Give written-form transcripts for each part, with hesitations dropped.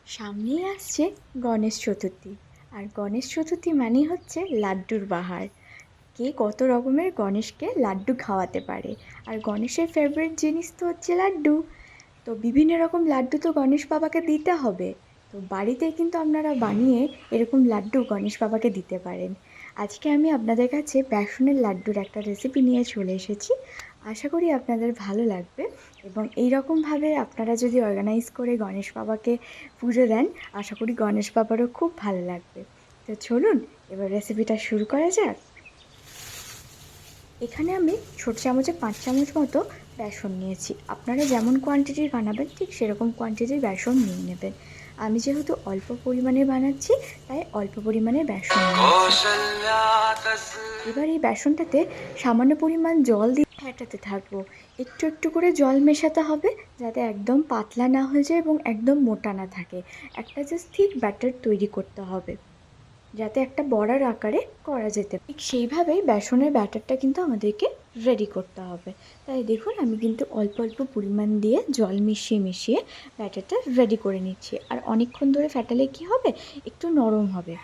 সামনেই আসছে গণেশ চতুর্থী। আর গণেশ চতুর্থী মানেই হচ্ছে লাড্ডুর বাহার। কে কত রকমের গণেশকে লাড্ডু খাওয়াতে পারে। আর গণেশের ফেভারিট জিনিস তো হচ্ছে লাড্ডু। তো বিভিন্ন রকম লাড্ডু তো গণেশ বাবাকে দিতে হবে। তো বাড়িতে কিন্তু আপনারা বানিয়ে এরকম লাড্ডু গণেশ বাবাকে দিতে পারেন। আজকে আমি আপনাদের কাছে বেসনের লাড্ডুর একটা রেসিপি নিয়ে চলে এসেছি। আশা করি আপনাদের ভালো লাগবে এবং এই রকমভাবে আপনারা যদি অর্গানাইজ করে গণেশ বাবাকে পুজো দেন, আশা করি গণেশ বাবারও খুব ভালো লাগবে। তো চলুন এবার রেসিপিটা শুরু করা যাক। এখানে আমি ছোট চামচে 5 চামচ মতো বেসন নিয়েছি। আপনারা যেমন কোয়ান্টিটির বানাবেন ঠিক সেরকম কোয়ান্টিটির বেসন নিয়ে নেবেন। আমি যেহেতু অল্প পরিমাণে বানাচ্ছি তাই অল্প পরিমাণে বেসন নিয়েছি। এবার এই বেসনটাতে সামান্য পরিমাণ জল দিয়ে ফেটাতে থাকবো। একটু একটু করে জল মেশাতে হবে যাতে একদম পাতলা না হয়ে যায় এবং একদম মোটা না থাকে। একটা জাস্ট ঠিক ব্যাটার তৈরি করতে হবে যাতে একটা বড়ার আকারে করা যেতে পারে। ঠিক সেইভাবেই বেসনের ব্যাটারটা কিন্তু আমাদেরকে রেডি করতে হবে। তাই দেখুন আমি কিন্তু অল্প অল্প পরিমাণ দিয়ে জল মিশিয়ে মিশিয়ে ব্যাটারটা রেডি করে নিচ্ছি। আর অনেকক্ষণ ধরে ফেটালে কি হবে, একটু নরম হবে।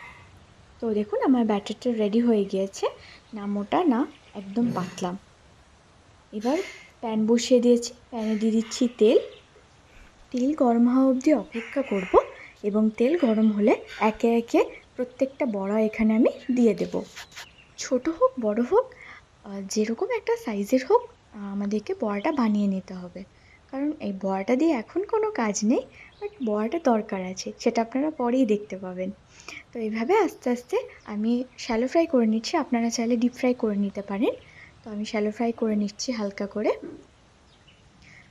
তো দেখুন আমার ব্যাটারটা রেডি হয়ে গিয়েছে, না মোটা না একদম পাতলা। এবার প্যান বসিয়ে দিয়েছি, প্যানে দিয়ে দিচ্ছি তেল। তেল গরম হওয়া অবধি অপেক্ষা করব এবং তেল গরম হলে একে একে প্রত্যেকটা বড়া এখানে আমি দিয়ে দেব। ছোট হোক বড় হোক, যেরকম একটা সাইজের হোক, আমাদেরকে বড়াটা বানিয়ে নিতে হবে। কারণ এই বড়াটা দিয়ে এখন কোনো কাজ নেই, বাট বড়াটা দরকার আছে, সেটা আপনারা পরেই দেখতে পাবেন। তো এইভাবে আস্তে আস্তে আমি শ্যালো ফ্রাই করে নিচ্ছি। আপনারা চাইলে ডিপ ফ্রাই করে নিতে পারেন। তো আমি শ্যালো ফ্রাই করে নিচ্ছি হালকা করে।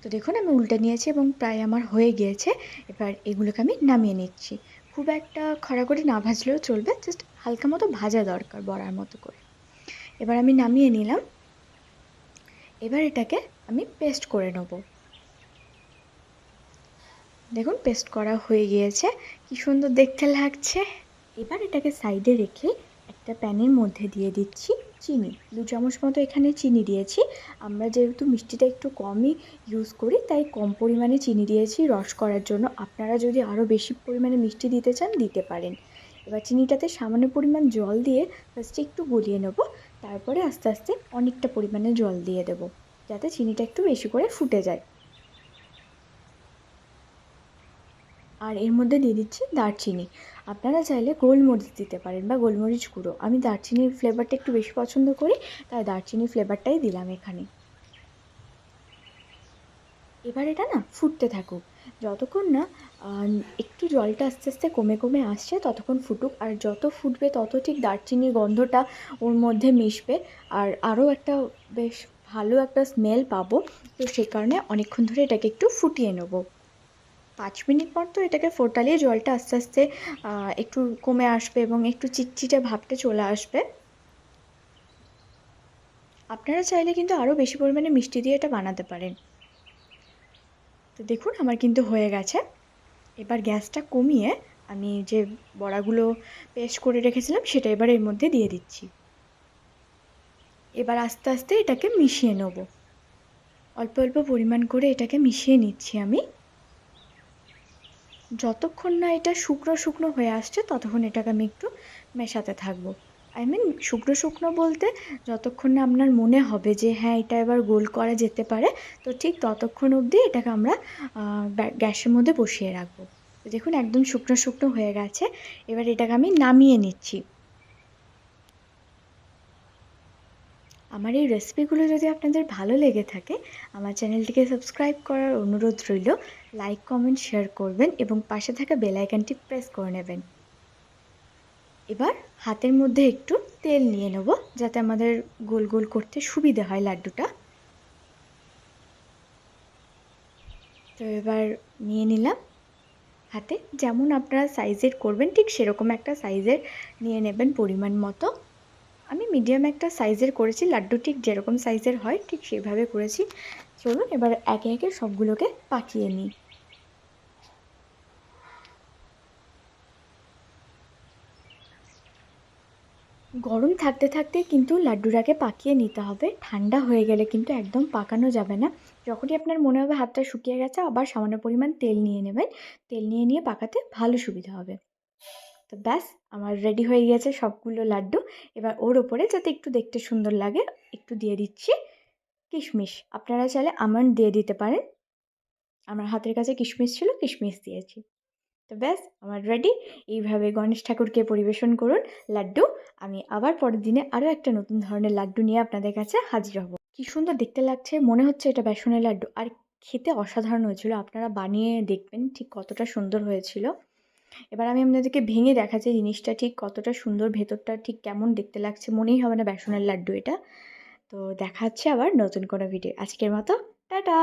তো দেখুন আমি উল্টে নিয়েছি এবং প্রায় আমার হয়ে গিয়েছে। এবার এগুলোকে আমি নামিয়ে নিচ্ছি। খুব একটা খড়া করে না ভাজলেও চলবে, জাস্ট হালকা মতো ভাজা দরকার বড়ার মতো করে। এবার আমি নামিয়ে নিলাম। এবার এটাকে আমি পেস্ট করে নেব। দেখুন পেস্ট করা হয়ে গিয়েছে, কি সুন্দর দেখতে লাগছে। এবার এটাকে সাইডে রেখে একটা প্যানের মধ্যে দিয়ে দিচ্ছি চিনি। 2 চামচ মতো এখানে চিনি দিয়েছি। আমরা যেহেতু মিষ্টিটা একটু কমই ইউজ করি তাই কম পরিমাণে চিনি দিয়েছি রস করার জন্য। আপনারা যদি আরও বেশি পরিমাণে মিষ্টি দিতে চান দিতে পারেন। এবার চিনিটাতে সামান্য পরিমাণ জল দিয়ে ফার্স্টে একটু গলিয়ে নেব, তারপরে আস্তে আস্তে অনেকটা পরিমাণে জল দিয়ে দেব যাতে চিনিটা একটু বেশি করে ফুটে যায়। আর এর মধ্যে দিয়ে দিচ্ছি দারচিনি। আপনারা চাইলে গোলমরিচ দিতে পারেন বা গোলমরিচ গুঁড়ো। আমি দারচিনির ফ্লেভারটা একটু বেশি পছন্দ করি তাই দারচিনির ফ্লেভারটাই দিলাম এখানে। এবার এটা না ফুটতে থাকুক যতক্ষণ না একটু জলটা আস্তে আস্তে কমে কমে আসছে, ততক্ষণ ফুটুক। আর যত ফুটবে তত ঠিক দারচিনির গন্ধটা ওর মধ্যে মিশবে আর আরও একটা বেশ ভালো একটা স্মেল পাবো। তো সেই কারণে অনেকক্ষণ ধরে এটাকে একটু ফুটিয়ে নেব। 5 মিনিট পর তো এটাকে ফোটালেই জলটা আস্তে আস্তে একটু কমে আসবে এবং একটু চিটচিটে ভাবটা চলে আসবে। আপনারা চাইলে কিন্তু আরও বেশি পরিমাণে মিষ্টি দিয়ে এটা বানাতে পারেন। তো দেখুন আমার কিন্তু হয়ে গেছে। এবার গ্যাসটা কমিয়ে আমি যে বড়াগুলো পেস্ট করে রেখেছিলাম সেটা এবার এর মধ্যে দিয়ে দিচ্ছি। এবার আস্তে আস্তে এটাকে মিশিয়ে নেব। অল্প অল্প পরিমাণ করে এটাকে মিশিয়ে নিচ্ছি আমি। যতক্ষণ না এটা শুকনো শুকনো হয়ে আসছে ততক্ষণ এটাকে আমি একটু মেশাতে থাকবো। শুকনো শুকনো বলতে যতক্ষণ না আপনার মনে হবে যে হ্যাঁ এটা এবার গোল করা যেতে পারে, তো ঠিক ততক্ষণ অবধি এটাকে আমরা গ্যাসের মধ্যে বসিয়ে রাখবো। তো দেখুন একদম শুকনো শুকনো হয়ে গেছে। এবার এটাকে আমি নামিয়ে নিচ্ছি। আমার এই রেসিপিগুলো যদি আপনাদের ভালো লেগে থাকে, আমার চ্যানেলটিকে সাবস্ক্রাইব করার অনুরোধ রইল। লাইক কমেন্ট শেয়ার করবেন এবং পাশে থাকা বেল আইকনটি প্রেস করে নেবেন। এবার হাতের মধ্যে একটু তেল নিয়ে নেব যাতে আমাদের গোল গোল করতে সুবিধে হয় লাড্ডুটা। তো এবার নিয়ে নিলাম হাতে। যেমন আপনারা সাইজের করবেন ঠিক সেরকম একটা সাইজের নিয়ে নেবেন পরিমাণ মতো। আমি মিডিয়াম একটা সাইজের করেছি, লাড্ডু ঠিক যেরকম সাইজের হয় ঠিক সেভাবে করেছি। চলুন এবার একে একে সবগুলোকে পাকিয়ে নিই। গরম থাকতে থাকতে কিন্তু লাড্ডুটাকে পাকিয়ে নিতে হবে, ঠান্ডা হয়ে গেলে কিন্তু একদম পাকানো যাবে না। যখনই আপনার মনে হবে হাতটা শুকিয়ে গেছে, আবার সামান্য পরিমাণ তেল নিয়ে নেবেন। তেল নিয়ে পাকাতে ভালো সুবিধা হবে। তো ব্যাস, আমার রেডি হয়ে গিয়েছে সবগুলো লাড্ডু। এবার ওর ওপরে যাতে একটু দেখতে সুন্দর লাগে, একটু দিয়ে দিচ্ছি কিশমিশ। আপনারা চাইলে আমন্ড দিয়ে দিতে পারেন। আমার হাতের কাছে কিশমিশ ছিল, কিশমিশ দিয়েছি। তো ব্যাস, আমার রেডি। এইভাবে গণেশ ঠাকুরকে পরিবেশন করুন লাড্ডু। আমি আবার পরের দিনে আরও একটা নতুন ধরনের লাড্ডু নিয়ে আপনাদের কাছে হাজির হব। কি সুন্দর দেখতে লাগছে, মনে হচ্ছে এটা বেসনের লাড্ডু, আর খেতে অসাধারণ হয়েছিল। আপনারা বানিয়ে দেখবেন ঠিক কতটা সুন্দর হয়েছিল। এবার আমি আপনাদেরকে ভেঙে দেখাচ্ছি জিনিসটা ঠিক কতটা সুন্দর, ভেতরটা ঠিক কেমন দেখতে লাগছে, মনেই হবে না বেসনের লাড্ডু এটা। তো দেখা হচ্ছে আবার নতুন কোনো ভিডিও। আজকের মতো টাটা।